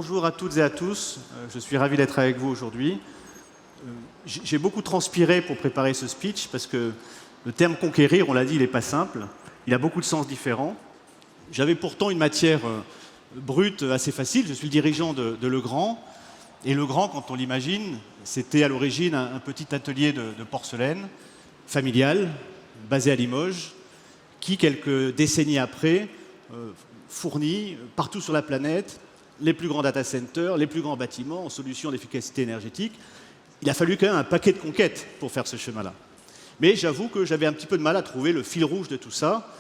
Bonjour à toutes et à tous, je suis ravi d'être avec vous aujourd'hui. J'ai beaucoup transpiré pour préparer ce speech parce que le terme conquérir, on l'a dit, il n'est pas simple, il a beaucoup de sens différents. J'avais pourtant une matière brute assez facile, je suis le dirigeant de Legrand, et Legrand, quand on l'imagine, c'était à l'origine un petit atelier de porcelaine familial, basé à Limoges, qui, quelques décennies après, fournit partout sur la planète les plus grands data centers, les plus grands bâtiments en solutions d'efficacité énergétique. Il a fallu quand même un paquet de conquêtes pour faire ce chemin-là. Mais j'avoue que j'avais un petit peu de mal à trouver le fil rouge de tout ça,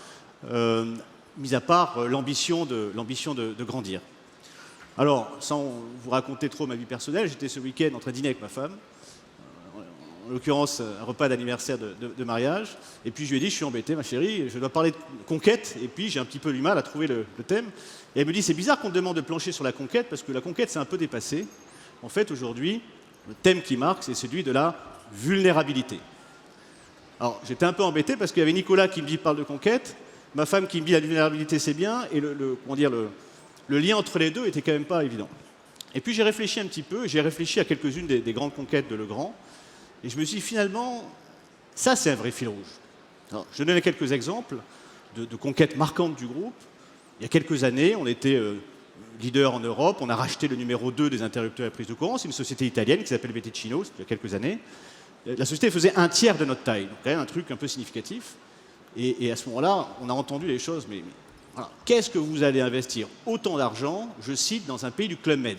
mis à part l'ambition de grandir. Alors, sans vous raconter trop ma vie personnelle, j'étais ce week-end en train de dîner avec ma femme, en l'occurrence un repas d'anniversaire de mariage, et puis je lui ai dit, je suis embêté ma chérie, je dois parler de conquête, et puis j'ai un petit peu du mal à trouver le thème. Et elle me dit, c'est bizarre qu'on te demande de plancher sur la conquête, parce que la conquête c'est un peu dépassé. En fait, aujourd'hui, le thème qui marque, c'est celui de la vulnérabilité. Alors, j'étais un peu embêté, parce qu'il y avait Nicolas qui me dit, parle de conquête, ma femme qui me dit, la vulnérabilité c'est bien, et le lien entre les deux était quand même pas évident. Et puis j'ai réfléchi un petit peu, j'ai réfléchi à quelques-unes des grandes conquêtes de Legrand, et je me suis dit, finalement, ça c'est un vrai fil rouge. Alors, je donne quelques exemples de conquêtes marquantes du groupe. Il y a quelques années, on était leader en Europe, on a racheté le numéro 2 des interrupteurs à prise de courant, c'est une société italienne qui s'appelle Bettecino, il y a quelques années. La société faisait un tiers de notre taille, donc quand même un truc un peu significatif. Et à ce moment-là, on a entendu les choses, mais voilà, qu'est-ce que vous allez investir autant d'argent, je cite, dans un pays du Club Med?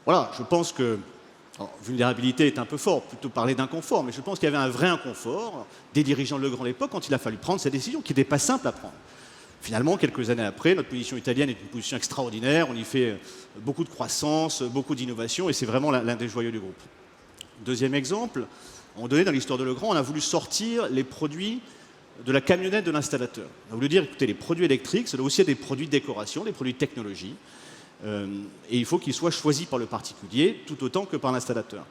Voilà, je pense que, alors, vulnérabilité est un peu fort, plutôt parler d'inconfort, mais je pense qu'il y avait un vrai inconfort des dirigeants de Legrand à l'époque quand il a fallu prendre cette décision, qui n'était pas simple à prendre. Finalement, quelques années après, notre position italienne est une position extraordinaire, on y fait beaucoup de croissance, beaucoup d'innovation, et c'est vraiment l'un des joyaux du groupe. Deuxième exemple, à un moment donné, dans l'histoire de Legrand, on a voulu sortir les produits de la camionnette de l'installateur. On a voulu dire, écoutez, les produits électriques, c'est aussi des produits de décoration, des produits de technologie, et il faut qu'ils soient choisis par le particulier tout autant que par l'installateur.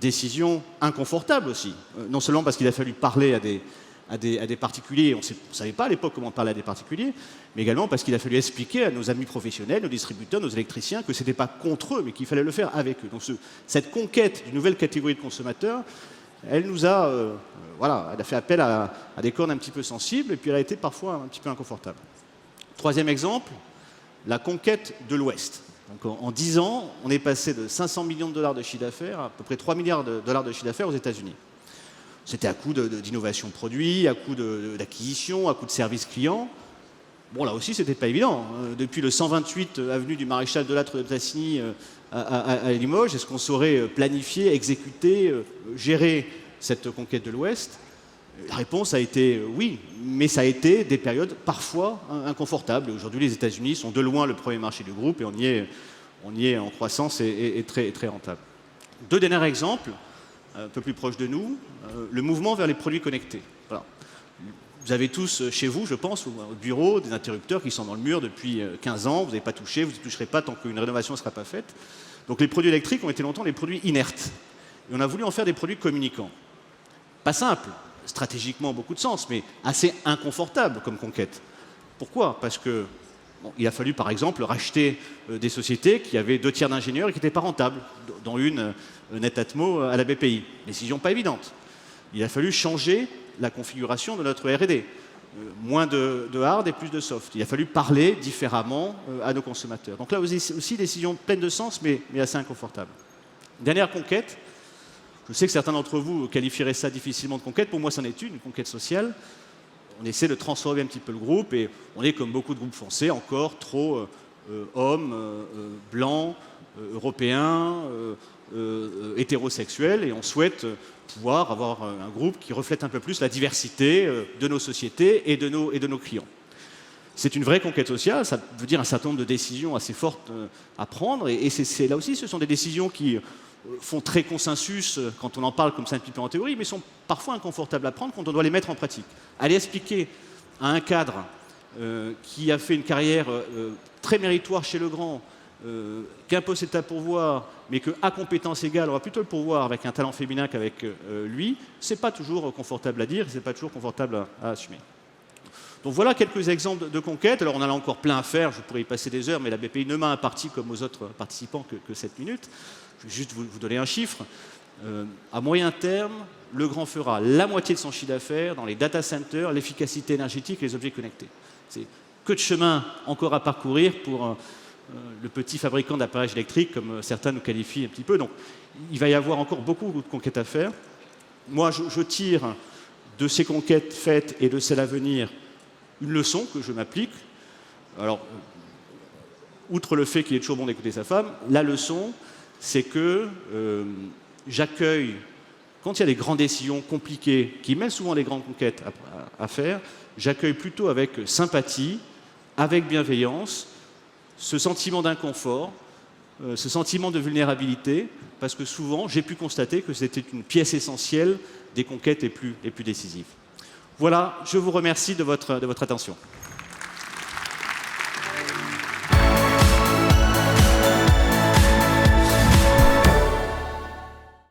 Décision inconfortable aussi, non seulement parce qu'il a fallu parler à des particuliers, on ne savait pas à l'époque comment parler à des particuliers, mais également parce qu'il a fallu expliquer à nos amis professionnels, nos distributeurs, nos électriciens, que ce n'était pas contre eux, mais qu'il fallait le faire avec eux. Donc cette conquête d'une nouvelle catégorie de consommateurs, elle nous a, elle a fait appel à des cordes un petit peu sensibles, et puis elle a été parfois un petit peu inconfortable. Troisième exemple, la conquête de l'Ouest. Donc en 10 ans, on est passé de 500 millions de dollars de chiffre d'affaires à peu près 3 milliards de dollars de chiffre d'affaires aux États-Unis. C'était à coût d'innovation produit, à coût d'acquisition, à coût de service client. Bon, là aussi, c'était pas évident. Depuis le 128 avenue du Maréchal Delattre de Tassigny à Limoges, est-ce qu'on saurait planifier, exécuter, gérer cette conquête de l'Ouest? La réponse a été oui, mais ça a été des périodes parfois inconfortables. Aujourd'hui, les États-Unis sont de loin le premier marché du groupe et on y est en croissance et très, très rentable. Deux derniers exemples, un peu plus proches de nous, le mouvement vers les produits connectés. Voilà. Vous avez tous chez vous, je pense, au bureau, des interrupteurs qui sont dans le mur depuis 15 ans, vous n'avez pas touché, vous n'y toucherez pas tant qu'une rénovation ne sera pas faite. Donc les produits électriques ont été longtemps des produits inertes. Et on a voulu en faire des produits communicants. Pas simple, stratégiquement beaucoup de sens, mais assez inconfortable comme conquête. Pourquoi? Parce que il a fallu par exemple racheter des sociétés qui avaient 2 tiers d'ingénieurs et qui n'étaient pas rentables, dont une Netatmo à la BPI. Décision pas évidente. Il a fallu changer la configuration de notre R&D. Moins de hard et plus de soft. Il a fallu parler différemment à nos consommateurs. Donc là aussi, décision pleine de sens, mais assez inconfortable. Dernière conquête. Je sais que certains d'entre vous qualifieraient ça difficilement de conquête. Pour moi, c'en est une conquête sociale. On essaie de transformer un petit peu le groupe et on est, comme beaucoup de groupes français, encore trop hommes, blancs, européens, hétérosexuels, et on souhaite pouvoir avoir un groupe qui reflète un peu plus la diversité de nos sociétés et de nos clients. C'est une vraie conquête sociale, ça veut dire un certain nombre de décisions assez fortes à prendre, et là aussi, ce sont des décisions qui font très consensus quand on en parle comme ça un petit peu en théorie, mais sont parfois inconfortables à prendre quand on doit les mettre en pratique. Aller expliquer à un cadre qui a fait une carrière très méritoire chez Legrand, qu'un poste est à pourvoir, mais qu'à compétence égale, on va plutôt le pourvoir avec un talent féminin qu'avec lui, c'est pas toujours confortable à dire, c'est pas toujours confortable à assumer. Donc voilà quelques exemples de conquêtes. Alors on en a encore plein à faire, je pourrais y passer des heures, mais la BPI ne m'a imparti, comme aux autres participants, que 7 minutes. Je vais juste vous donner un chiffre. À moyen terme, Legrand fera la moitié de son chiffre d'affaires dans les data centers, l'efficacité énergétique et les objets connectés. C'est que de chemin encore à parcourir pour le petit fabricant d'appareils électriques, comme certains nous qualifient un petit peu. Donc il va y avoir encore beaucoup de conquêtes à faire. Moi, je tire de ces conquêtes faites et de celles à venir une leçon que je m'applique. Alors, outre le fait qu'il est toujours bon d'écouter sa femme, la leçon, c'est que j'accueille, quand il y a des grandes décisions compliquées, qui mènent souvent les grandes conquêtes à faire, j'accueille plutôt avec sympathie, avec bienveillance, ce sentiment d'inconfort, ce sentiment de vulnérabilité, parce que souvent, j'ai pu constater que c'était une pièce essentielle des conquêtes les plus décisives. Voilà, je vous remercie de votre attention.